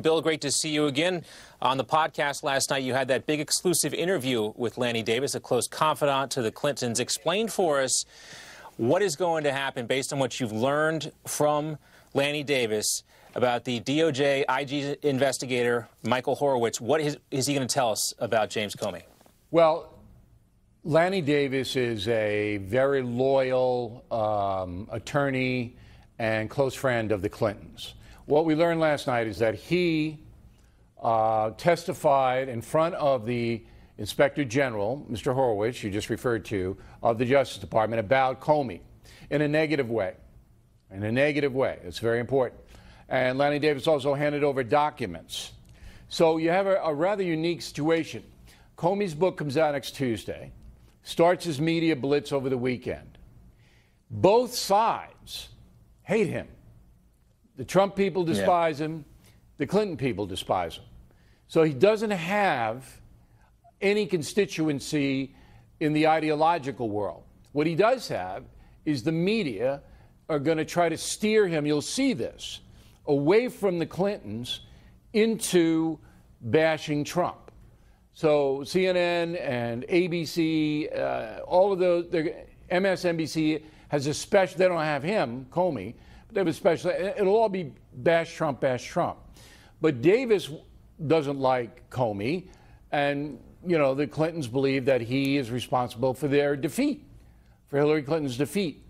Bill, great to see you again. On the podcast last night, you had that big exclusive interview with Lanny Davis, a close confidant to the Clintons. Explain for us what is going to happen based on what you've learned from Lanny Davis about the DOJ IG investigator, Michael Horowitz. What is he going to tell us about James Comey? Well, Lanny Davis is a very loyal attorney and close friend of the Clintons. What we learned last night is that he testified in front of the Inspector General, Mr. Horowitz, you just referred to, of the Justice Department about Comey in a negative way. In a negative way. It's very important. And Lanny Davis also handed over documents. So you have a rather unique situation. Comey's book comes out next Tuesday, starts his media blitz over the weekend. Both sides hate him. The Trump people despise him. The Clinton people despise him. So he doesn't have any constituency in the ideological world. What he does have is the media are going to try to steer him, you'll see this, away from the Clintons into bashing Trump. So CNN and ABC, all of those, MSNBC has a special, they don't have him, Comey, but they have a special, it'll all be bash Trump, bash Trump. But Davis doesn't like Comey, and, you know, the Clintons believe that he is responsible for their defeat, for Hillary Clinton's defeat.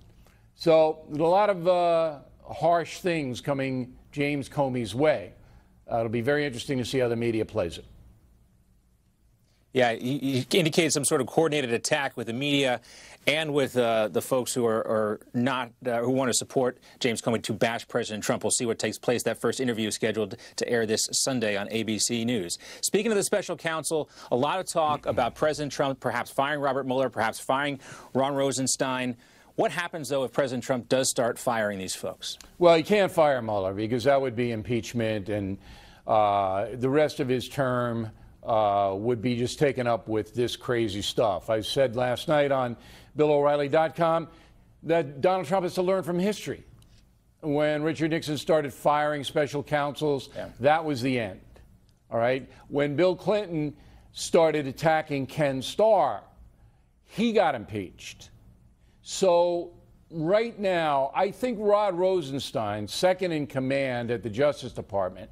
So there's a lot of harsh things coming James Comey's way. It'll be very interesting to see how the media plays it. Yeah, you indicated some sort of coordinated attack with the media and with the folks who are not who want to support James Comey to bash President Trump. We'll see what takes place. That first interview is scheduled to air this Sunday on ABC News. Speaking of the special counsel, a lot of talk about President Trump perhaps firing Robert Mueller, perhaps firing Ron Rosenstein. What happens, though, if President Trump does start firing these folks? Well, he can't fire Mueller because that would be impeachment, and the rest of his term would be just taken up with this crazy stuff. I said last night on BillO'Reilly.com that Donald Trump has to learn from history. When Richard Nixon started firing special counsels, that was the end. All right? When Bill Clinton started attacking Ken Starr, he got impeached. So right now, I think Rod Rosenstein, second in command at the Justice Department,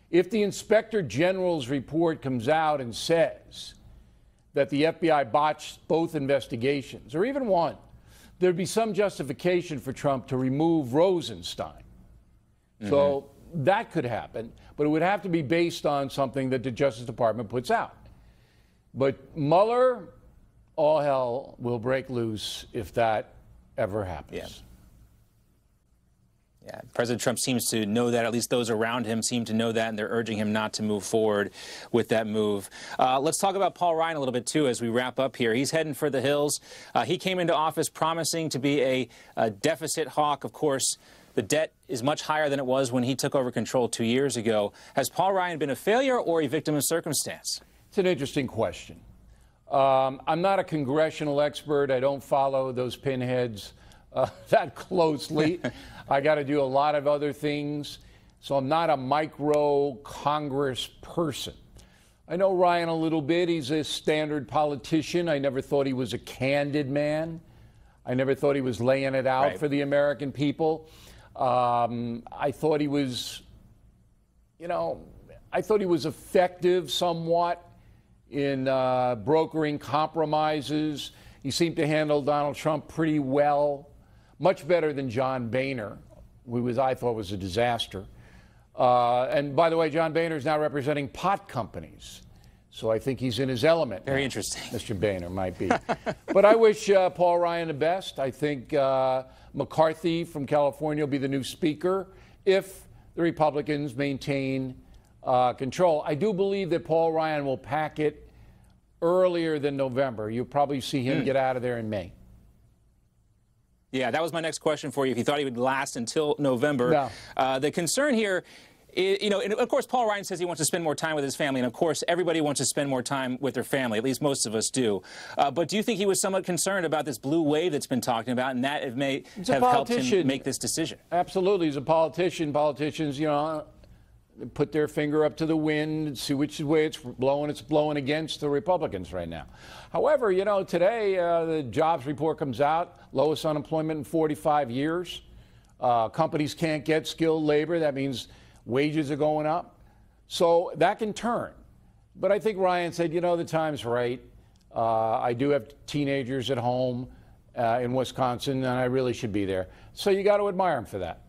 if the Inspector General's report comes out and says that the FBI botched both investigations, or even one, there'd be some justification for Trump to remove Rosenstein. So that could happen, but it would have to be based on something that the Justice Department puts out. But Mueller, all hell will break loose if that ever happens. Yeah, President Trump seems to know that. At least those around him seem to know that, and they're urging him not to move forward with that move. Let's talk about Paul Ryan a little bit, too, as we wrap up here. He's heading for the hills. He came into office promising to be a deficit hawk. Of course, the debt is much higher than it was when he took over control 2 years ago. Has Paul Ryan been a failure or a victim of circumstance? It's an interesting question. I'm not a congressional expert. I don't follow those pinheads that closely. I got to do a lot of other things, so I'm not a micro Congress person. I know Ryan a little bit. He's a standard politician. I never thought he was a candid man. I never thought he was laying it out for the American people. I thought he was, I thought he was effective somewhat in brokering compromises. He seemed to handle Donald Trump pretty well. Much better than John Boehner, who I thought was a disaster. And by the way, John Boehner is now representing pot companies. So I think he's in his element. Very interesting. Mr. Boehner might be. But I wish Paul Ryan the best. I think McCarthy from California will be the new speaker if the Republicans maintain control. I do believe that Paul Ryan will pack it earlier than November. You'll probably see him get out of there in May. Yeah, that was my next question for you, if you thought he would last until November. No. The concern here is, and of course, Paul Ryan says he wants to spend more time with his family, and of course, everybody wants to spend more time with their family, at least most of us do. But do you think he was somewhat concerned about this blue wave that's been talking about, and that it may have helped him make this decision? Absolutely. He's a politician. Politicians, put their finger up to the wind and see which way it's blowing. It's blowing against the Republicans right now. However, you know, today the jobs report comes out, lowest unemployment in 45 years. Companies can't get skilled labor. That means wages are going up. So that can turn. But I think Ryan said, you know, the time's right. I do have teenagers at home in Wisconsin, and I really should be there. So you got to admire him for that.